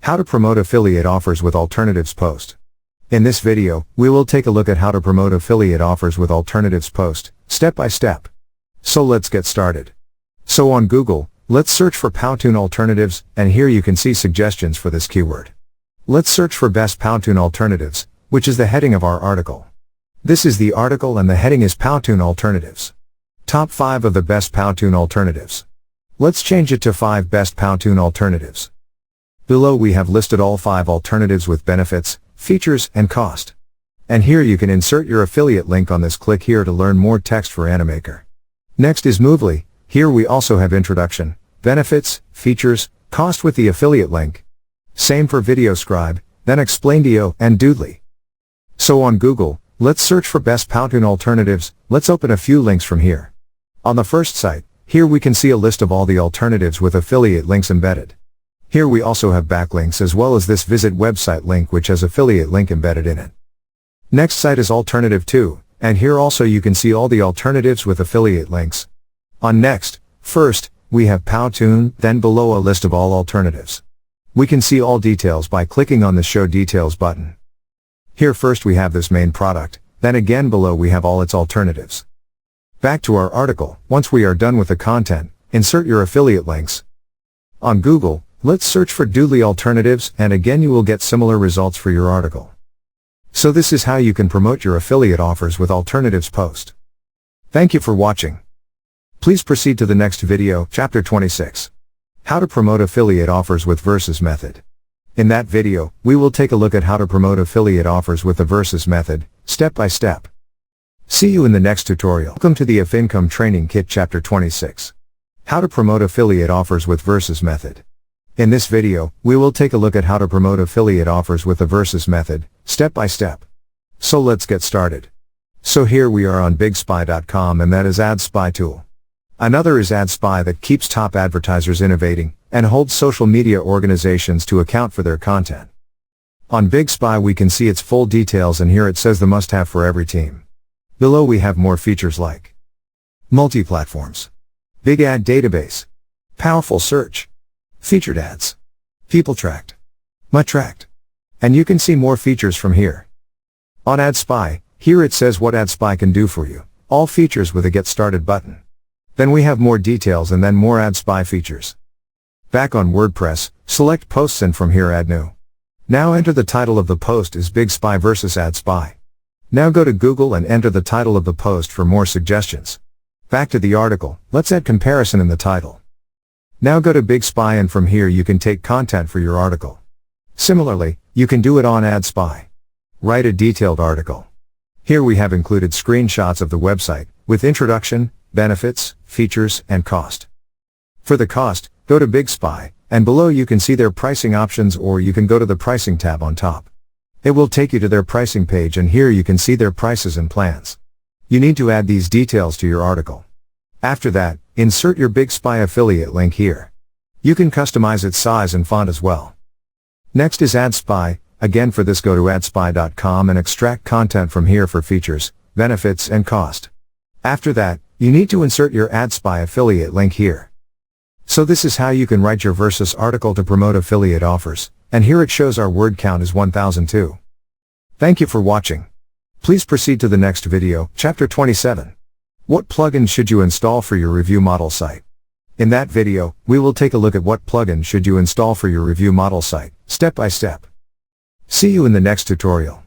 How to promote affiliate offers with alternatives post. In this video, we will take a look at how to promote affiliate offers with alternatives post, step by step. So let's get started. So on Google, let's search for Powtoon alternatives, and here you can see suggestions for this keyword. Let's search for best Powtoon alternatives, which is the heading of our article. This is the article and the heading is Powtoon alternatives. Top 5 of the best Powtoon alternatives. Let's change it to 5 best Powtoon alternatives. Below we have listed all 5 alternatives with benefits, features, and cost. And here you can insert your affiliate link on this. Click here to learn more text for Animaker. Next is Movely. Here we also have introduction, benefits, features, cost with the affiliate link. Same for VideoScribe, then Explaindio and Doodly. So on Google, let's search for best Powtoon alternatives. Let's open a few links from here. On the first site, here we can see a list of all the alternatives with affiliate links embedded. Here we also have backlinks as well as this visit website link which has affiliate link embedded in it. Next site is Alternative 2, and here also you can see all the alternatives with affiliate links. On Next, first, we have Powtoon, then below a list of all alternatives. We can see all details by clicking on the Show Details button. Here first we have this main product, then again below we have all its alternatives. Back to our article, once we are done with the content, insert your affiliate links. On Google, let's search for Doodly alternatives, and again you will get similar results for your article. So this is how you can promote your affiliate offers with alternatives post. Thank you for watching. Please proceed to the next video, Chapter 26. How to promote affiliate offers with Versus method. In that video, we will take a look at how to promote affiliate offers with the Versus method, step by step. See you in the next tutorial. Welcome to the If Income Training Kit Chapter 26. How to promote affiliate offers with Versus method. In this video, we will take a look at how to promote affiliate offers with the Versus method, step by step. So let's get started. So here we are on bigspy.com, and that is Ad Spy tool. Another is Ad Spy that keeps top advertisers innovating, and holds social media organizations to account for their content. On Big Spy we can see its full details, and here it says the must-have for every team. Below we have more features like multi-platforms, big ad database, powerful search, featured ads, people tracked, much tracked. And you can see more features from here. On Ad Spy, here it says what Ad Spy can do for you, all features with a Get Started button. Then we have more details and then more Ad Spy features. Back on WordPress, select Posts and from here Add New. Now enter the title of the post is Big Spy versus Ad Spy. Now go to Google and enter the title of the post for more suggestions. Back to the article, let's add comparison in the title. Now go to Big Spy and from here you can take content for your article. Similarly, you can do it on Ad Spy. Write a detailed article. Here we have included screenshots of the website, with introduction, benefits, features, and cost. For the cost, go to Big Spy, and below you can see their pricing options, or you can go to the pricing tab on top. It will take you to their pricing page, and here you can see their prices and plans. You need to add these details to your article. After that, insert your Big Spy affiliate link here. You can customize its size and font as well. Next is Ad Spy. Again for this go to adspy.com and extract content from here for features, benefits and cost. After that, you need to insert your Ad Spy affiliate link here. So this is how you can write your Versus article to promote affiliate offers, and here it shows our word count is 1002. Thank you for watching. Please proceed to the next video, Chapter 27. What plugins should you install for your review model site? In that video, we will take a look at what plugins should you install for your review model site, step by step. See you in the next tutorial.